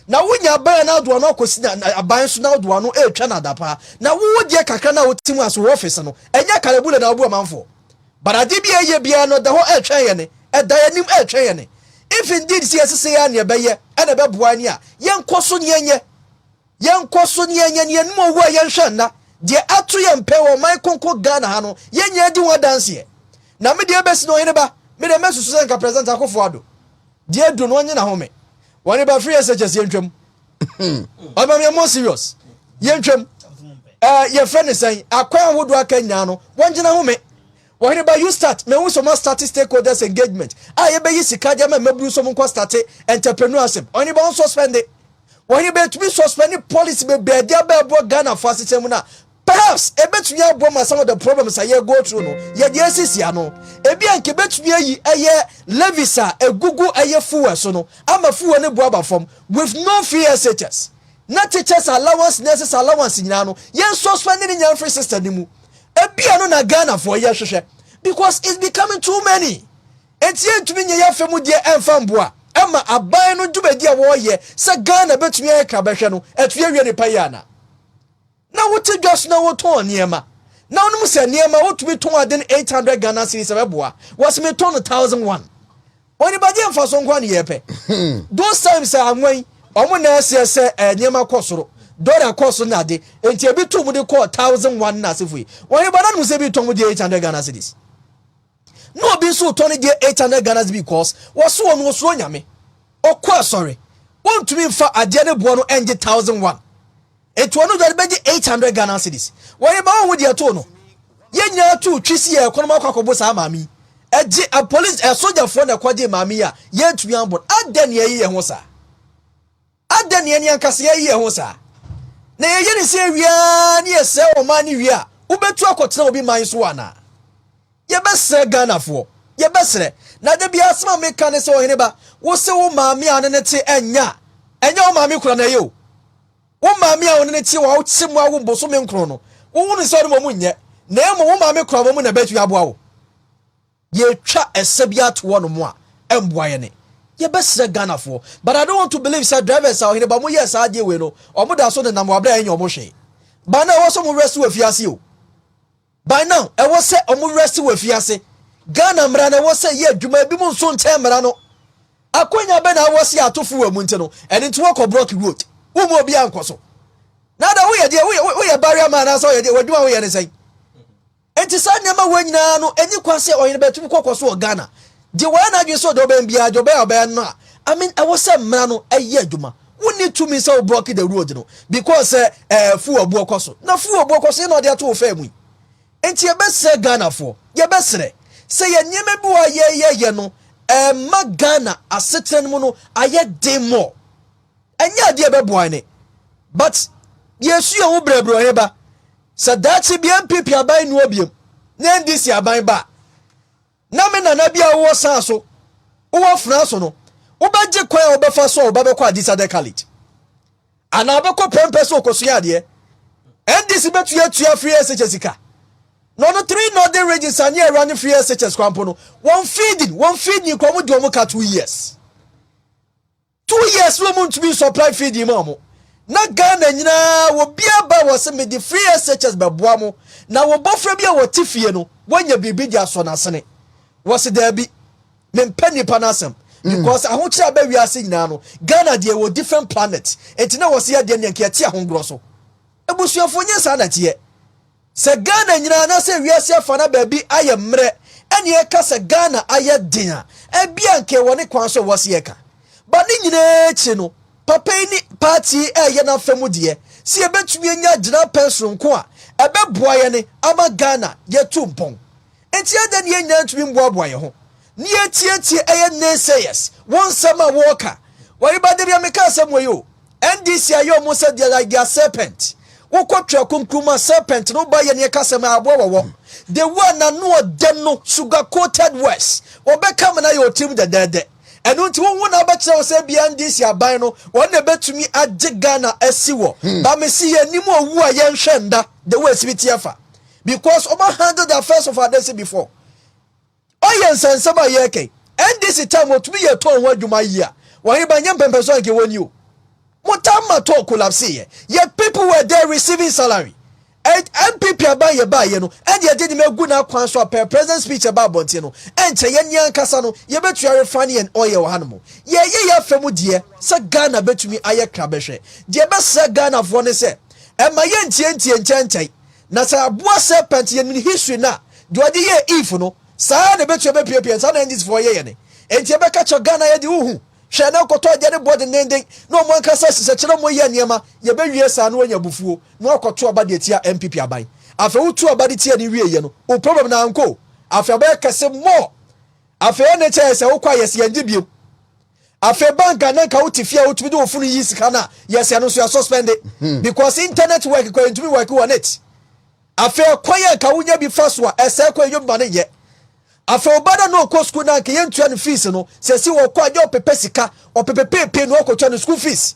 na wonya aban na do no akosi na aban so na do no etwa na dapa na wo die kakra na wotimu aso office no enya kalebule na obu amanfo barade bia ye bia no da ho etwa ye ne eda yanim etwa ye ne if indeed see asese ya ne be ye e na be boa ni a yenkoso ne yenye ne num owu a yenhwe na de ato ye mpe wo man konko Ghana ha no yenye di wo dance ye na me de ebesi no yeneba me de mesusu se nka president Akufo Addo de Addo no onye na home woni ba free SHS yentwam oba me more serious yentwam ye friend say akwan wodo aka nya no wonje na home woni ba you start me wo so ma start stakeholders engagement ye be yi sika je ma mabru so mo start entrepreneurship woni ba on suspend woni be to be suspend policy be be dia be bo Ghana for system na perhaps ebetumi abom some of the problems I go through no ye de asisia no ebi anke betumi ayi eye levisa egugu eye fuwa so no ama fuwa ne boaba fom with no free SHS na teachers allowance nurses allowance nyina no yen suspend ni nyan free system ni mu ebi anu na Ghana for ye hwehwe because it's becoming too many enti entumi nye ya femu de emfa mboa ama aban no dubedi a wo ye se Ghana betumi eka behwe no etue wie ne payana na wote just na woton niema na onum se niema wotumi ton ade 800 Ghana cedis ebeboa was me ton 1001 oni baje mfa so nkwa ne yepe those times anwan omo na ese niema kosoro dollar koso na ade enti ebi to mu de call 1001 na sefui oni bana no se bi ton mu de 800 Ghana cedis no bi so ton de 800 Ghana cedis because was so no so nyame okwa sorry wontumi mfa ade ne boa no enje 1001 etwono do be 800 Ghana cedis woni ba wo de to no yenya to twisi ye kono makwakobo sa maami eje a police a soldier for na kwaje maami a ye tumi ambon adan ye ye ho sa adan ye ankase ye ye ho sa na ye ni se wia ni ese o mani wia ubetu akotena obi man so ana ye besre Ghana fo ye besre na de bia asema meka ne se o hene ba wo se wo maami ane ne te enya o maami kura na ye o wo maami a woni ti wa wo timu awo mboso me nkro no wo wonu se ode mo nye na emo wo maami kura mo na betu aboa wo ye twa esebia to wono mo a emboa ye ne ye besre Ghana for but I don't want to believe say drivers are here but mo yes ade we no omo da so de nam wabra enye omo hwe ba na wo so mo rest we fiase o by now e wo se omo rest we fiase Ghana mra na wo se ye adwuma bi mo nso ntem mra no akonya be na wo se atofo wa mu nte no ene nto ko block road wo mo bia nkoso na da wo ye de wo ye barrier man na so ye de wadwuma wo ye ne sai enti sa nyama wo nyina no enyi kwase oyene betu kokoso o Ghana de wa na dwe so do be bia do be oba no I mean I was say mra no eye adwuma wo need to me say block the road no because fu obu okoso na fu obu okoso na de ato ofa mu enti e be se Ghana for ye be sere say ye nyema bi wa ye no ma Ghana asetren mu no aye demo enya de be boa ne but yesu ye wo brebro heba sa dachi bi MPP aban no obiem na ndisi aban ba na me na bia wo san so wo fra so no wo beje kwa wo befa so wo be kwa adisa de college ana be ko pempe so kosuya de ndisi betu ya tua free SHS ka no 3 northern regions are near running free SHS kwampo no one feeding kwa mu de omo ka 2 years 2 years wo mun to be supply feeding mo na Ghana nyina wo bia ba wo se me di free SHS be boa mo na wo bofra bia wo tifie no wonya bibi dia so na sene wo se da bi me mpani panasem because ahochira ba wiase nyina no Ghana de wo different planet enti na wo se ya de nyanke ati ahongro so ebusuafo nya sa na tie se Ghana nyina na se wiase afa na ba bi aye mre ene e ka se Ghana aye den a e bia nke wo ne kwan so wo se ye ka ba ne nyina chi no papa ni party ye na famu de si e betumi anya gina pension nko a e be boa ye ne ama Ghana ye tumpon enti adan ye nya ntumi mboa ye ho ni etietie eye naysayers won sama walker wari ba de bia meka asem we yo NDC ayo mo se de like their serpent wo kwatwa kunkruma serpent no ba ye ne kasem aboa wo the one na no dem no sugar coated west obeka me na yo tim de enu nti won na ba kire wo se bia NDC aban no won na betumi age Ghana asiwo ba me si ye nim owu a ye nhwe nda the way sibiti afa because oba handle the affairs of others before oyen sensema ye ke NDC time otumi ye ton ho adwuma yi a won ba nyam pempeso nke woni o Mutama to collapse here. Yet people were there receiving salary. And MPP about ye buy you know, and ye didn't make good now quanswa per present speech about Bontino. And Chayan Casano, ye bet you are funny and oil animal. Ye femu dear, Sir Ghana bet to me aye crabeshe. Dear best Sir Ghana of one say, and my yen TNT and Chantai. Nasa bois serpent in history na. Do I dear if no? Sa the bet you be peers and this for ye. And ye catch your Ghana yet you. Shall now go to the body ending. No one can say such a more yama. Ye be yes and when you buffo. No control about the tia MPP abai. After who two about the tia the real yano. O problem na uncle. After Becca say more. After NHS a quiet and debut. After bank and then count if you to do fully years kana. Yes, I know you are suspended. Because internet work going to be work on it. After quiet kaunya be first one. A circle your money yet. After Obada no ko school na kiyen tuan fees no se si wo kwa je opepesika opepepe no ko tuan school fees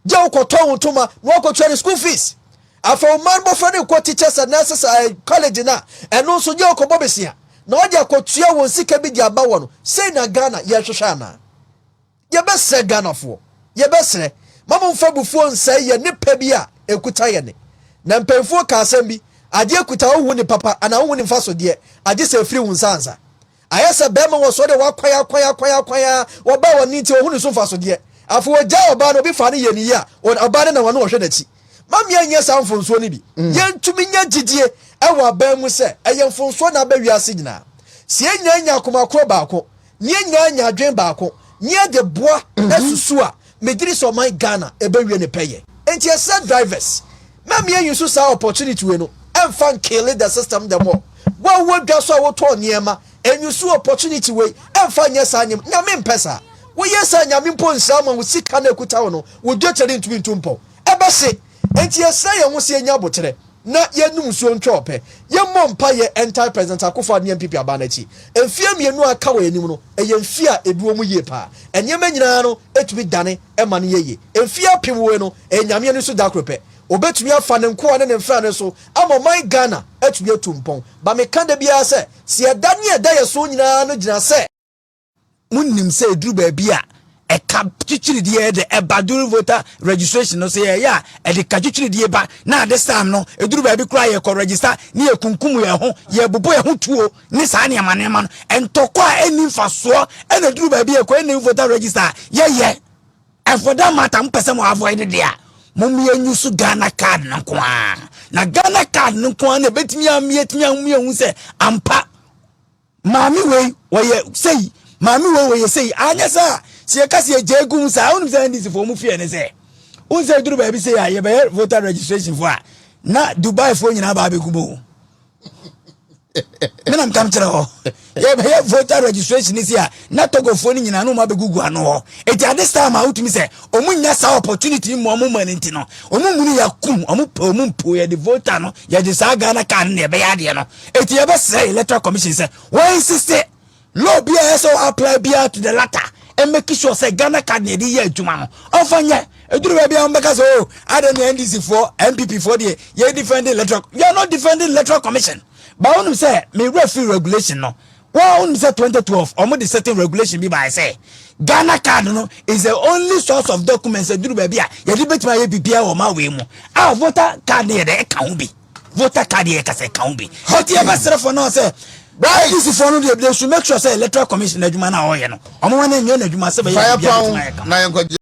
je wo ko ton toma no ko tuan school fees after man bo friend ko teachers and nurses college na eno so je ko bobesia na oje ko tua won sika bi dia ba wo no sei na Ghana ye hwehwa na ye be se Ghana fo ye be sere mama mfa bufuo nsai ye nipa bi a ekuta ye ne na mpemfuo ka asem bi ade ekuta wo hu ni papa ana wo hu ni mfa so de ade se free wunsansa ayasa bema wo so de kwaya wo ba woni nti ohunu so fa so de afo oja oba no bi fa ne yeni ya oba ne na wona wo hwe dachi mamia nya samfonso ne bi yentumi nya gidie e wo ba mu se eyemfonso na ba wiase nyina sie nya komakro baako nya adwen baako nya de boa esusu a mediri so man Ghana e ba wie ne peye enti esa drivers mamia yusu sa opportunity we no emfa kill the system dem wo dwa so wo to niema and you see opportunity way and find yes anyam nyame mpesa wo yes anyam mpo nsama wo sika na ekuta wo no wo dwetare ntumi ntumpo ebe se enti yesa ye ho se enya botere na yenum so ntwope ye mompa ye enter president Akufo ne MPP abanachi emfie mienu aka wo enim no eye mfie a eduo mu ye pa enyema nyina no etumi dane e ma ne ye emfie apem we no enyame ne so dakrope obetumi afa ne nko ne mfa ne so ama my Ghana atumi atumpon ba me kan da bia se se eda ne eda ye so nyina no gina se munnim se eduru ba bia e ka chichiri die de e baduru voter registration no se ya e de ka chichiri die ba na this time no eduru ba bi kura ye ko register ne ye kunkum ye ho ye bobo ye ho tuo ni sa ne ma no entokwa eni mfaso e na eduru ba bi e ko eni voter register ye and for that matter mpese mo avoid there mummy use Ghana card na Ghana card na betimi amie se ampa mami we say mami we say anya sa se ka se jegum sa wonu se ndisi fo mu fie ne se un se duru ba bi say ye be voter registration for na Dubai fo nyina ba be gumo menam kam tere ho ye be voter registration is here na Togo fo ni nyina no ma be gugu ano ho eti at this time out me say omunya sa opportunity mo manenti no omumunu yakum omumpo ye the voter no ye de sa Ghana kan ne be ya de no eti ye be say electoral commission say why insist law be so apply be to the latter and make sure say Ghana kan ne de ye adwuma no ofanye eduru ba bia mbeka so ada ne NDC for MPP for the ye defending electoral you are not defending electoral commission. But when you say me referee regulation no, when you say 2012, or the certain regulation be by say Ghana card no is the only source of documents that do baby. You debate my PPA or my way mo. Ah, voter card here they can't be. Voter card here can't be. What you ever say for now say? Right, this is for no they should make sure say electoral commission na juma na o ye no. Omo wan na nyo na juma say be.